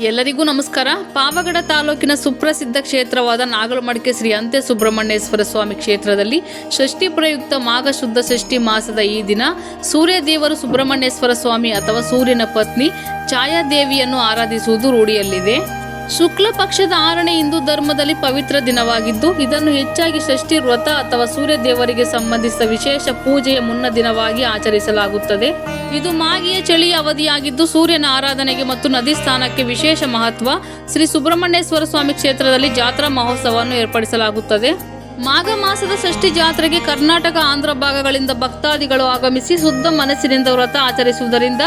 ಎಲ್ಲರಿಗೂ ನಮಸ್ಕಾರ. ಪಾವಗಡ ತಾಲೂಕಿನ ಸುಪ್ರಸಿದ್ಧ ಕ್ಷೇತ್ರವಾದ ನಾಗಲಮಡಿಕೆ ಶ್ರೀ ಅಂತ್ಯ ಸುಬ್ರಹ್ಮಣ್ಯೇಶ್ವರ ಸ್ವಾಮಿ ಕ್ಷೇತ್ರದಲ್ಲಿ ಷಷ್ಠಿ ಪ್ರಯುಕ್ತ ಮಾಘ ಶುದ್ಧ ಷಷ್ಠಿ ಮಾಸದ ಈ ದಿನ ಸೂರ್ಯದೇವರು ಸುಬ್ರಹ್ಮಣ್ಯೇಶ್ವರ ಸ್ವಾಮಿ ಅಥವಾ ಸೂರ್ಯನ ಪತ್ನಿ ಛಾಯಾದೇವಿಯನ್ನು ಆರಾಧಿಸುವುದು ರೂಢಿಯಲ್ಲಿದೆ. ಶುಕ್ಲ ಪಕ್ಷದ 6ನೇ ಹಿಂದೂ ಧರ್ಮದಲ್ಲಿ ಪವಿತ್ರ ದಿನವಾಗಿದ್ದು, ಇದನ್ನು ಹೆಚ್ಚಾಗಿ ಷಷ್ಠಿ ವ್ರತ ಅಥವಾ ಸೂರ್ಯ ದೇವರಿಗೆ ಸಂಬಂಧಿಸಿದ ವಿಶೇಷ ಪೂಜೆಯ ಮುನ್ನ ದಿನವಾಗಿ ಆಚರಿಸಲಾಗುತ್ತದೆ. ಇದು ಮಾಗಿಯ ಚಳಿಯ ಅವಧಿಯಾಗಿದ್ದು, ಸೂರ್ಯನ ಆರಾಧನೆಗೆ ಮತ್ತು ನದಿ ಸ್ನಾನಕ್ಕೆ ವಿಶೇಷ ಮಹತ್ವ. ಶ್ರೀ ಸುಬ್ರಹ್ಮಣ್ಯೇಶ್ವರ ಸ್ವಾಮಿ ಕ್ಷೇತ್ರದಲ್ಲಿ ಜಾತ್ರಾ ಮಹೋತ್ಸವವನ್ನು ಏರ್ಪಡಿಸಲಾಗುತ್ತದೆ. ಮಾಘ ಮಾಸದ ಷಷ್ಠಿ ಜಾತ್ರೆಗೆ ಕರ್ನಾಟಕ, ಆಂಧ್ರ ಭಾಗಗಳಿಂದ ಭಕ್ತಾದಿಗಳು ಆಗಮಿಸಿ ಶುದ್ಧ ಮನಸ್ಸಿನಿಂದ ವ್ರತ ಆಚರಿಸುವುದರಿಂದ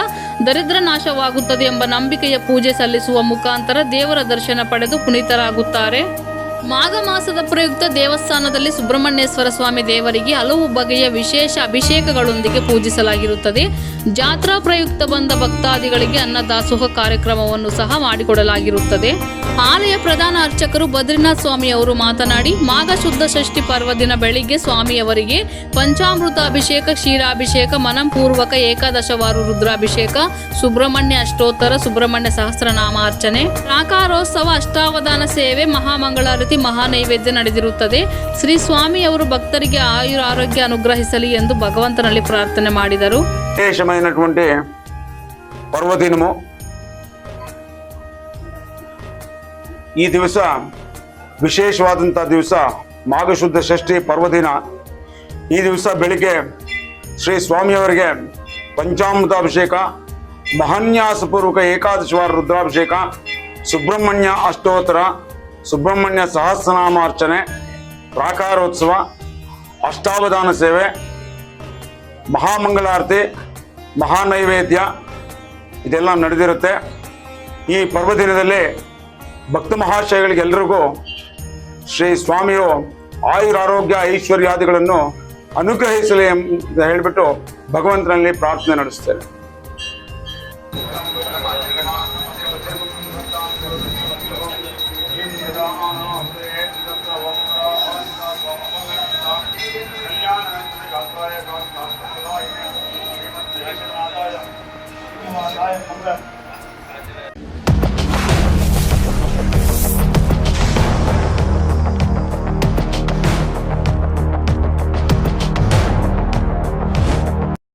ದರಿದ್ರ ನಾಶವಾಗುತ್ತದೆ ಎಂಬ ನಂಬಿಕೆಯ ಪೂಜೆ ಸಲ್ಲಿಸುವ ಮುಖಾಂತರ ದೇವರ ದರ್ಶನ ಪಡೆದು ಪುನೀತರಾಗುತ್ತಾರೆ. ಮಾಘ ಮಾಸದ ಪ್ರಯುಕ್ತ ದೇವಸ್ಥಾನದಲ್ಲಿ ಸುಬ್ರಹ್ಮಣ್ಯೇಶ್ವರ ಸ್ವಾಮಿ ದೇವರಿಗೆ ಹಲವು ಬಗೆಯ ವಿಶೇಷ ಅಭಿಷೇಕಗಳೊಂದಿಗೆ ಪೂಜಿಸಲಾಗಿರುತ್ತದೆ. ಜಾತ್ರಾ ಪ್ರಯುಕ್ತ ಬಂದ ಭಕ್ತಾದಿಗಳಿಗೆ ಅನ್ನದಾಸೋಹ ಕಾರ್ಯಕ್ರಮವನ್ನು ಸಹ ಮಾಡಿಕೊಡಲಾಗಿರುತ್ತದೆ. ಆಲಯ ಪ್ರಧಾನ ಅರ್ಚಕರು ಬದ್ರಿನಾಥ್ ಸ್ವಾಮಿ ಅವರು ಮಾತನಾಡಿ, ಮಾಘ ಶುದ್ಧ ಷಷ್ಠಿ ಪರ್ವದಿನ ಬೆಳಿಗ್ಗೆ ಸ್ವಾಮಿಯವರಿಗೆ ಪಂಚಾಮೃತ ಅಭಿಷೇಕ, ಕ್ಷೀರಾಭಿಷೇಕ, ಮನಪೂರ್ವಕ ಏಕಾದಶವಾರು ರುದ್ರಾಭಿಷೇಕ, ಸುಬ್ರಹ್ಮಣ್ಯ ಅಷ್ಟೋತ್ತರ, ಸುಬ್ರಹ್ಮಣ್ಯ ಸಹಸ್ರನಾಮಾರ್ಚನೆ, ಪ್ರಾಕಾರೋತ್ಸವ, ಅಷ್ಟಾವಧಾನ ಸೇವೆ, ಮಹಾಮಂಗಳಾರತಿ, ಮಹಾ ನೈವೇದ್ಯ ನಡೆದಿರುತ್ತದೆ. ಶ್ರೀ ಸ್ವಾಮಿಯವರು ಭಕ್ತರಿಗೆ ಆಯುರಾರೋಗ್ಯ ಅನುಗ್ರಹಿಸಲಿ ಎಂದು ಭಗವಂತನಲ್ಲಿ ಪ್ರಾರ್ಥನೆ ಮಾಡಿದರು. విశేషమైనటువంటి పర్వదినము. ಈ ದಿವಸ ವಿಶೇಷವಾದಂಥ ದಿವಸ ಮಾಘಶುದ್ಧ ಷಷ್ಠಿ ಪರ್ವದಿನ. ಈ ದಿವಸ ಬೆಳಿಗ್ಗೆ ಶ್ರೀ ಸ್ವಾಮಿಯವರಿಗೆ ಪಂಚಾಮೃತ ಅಭಿಷೇಕ, ಮಹಾನ್ಯಾಸಪೂರ್ವಕ ಏಕಾದಶವಾರ ರುದ್ರಾಭಿಷೇಕ, ಸುಬ್ರಹ್ಮಣ್ಯ ಅಷ್ಟೋತ್ತರ, ಸುಬ್ರಹ್ಮಣ್ಯ ಸಹಸ್ರನಾಮಾರ್ಚನೆ, ಪ್ರಾಕಾರೋತ್ಸವ, ಅಷ್ಟಾವಧಾನ ಸೇವೆ, ಮಹಾಮಂಗಳಾರತಿ, ಮಹಾನೈವೇದ್ಯ ಇದೆಲ್ಲ ನಡೆದಿರುತ್ತೆ. ಈ ಪರ್ವದಿನದಲ್ಲಿ ಭಕ್ತ ಮಹಾಶಯಗಳಿಗೆಲ್ಲರಿಗೂ ಶ್ರೀ ಸ್ವಾಮಿಯು ಆಯುರಾರೋಗ್ಯ ಐಶ್ವರ್ಯಾದಿಗಳನ್ನು ಅನುಗ್ರಹಿಸಲಿ ಅಂತ ಹೇಳಿಬಿಟ್ಟು ಭಗವಂತನಲ್ಲಿ ಪ್ರಾರ್ಥನೆ ನಡೆಸ್ತೇನೆ. Thank you.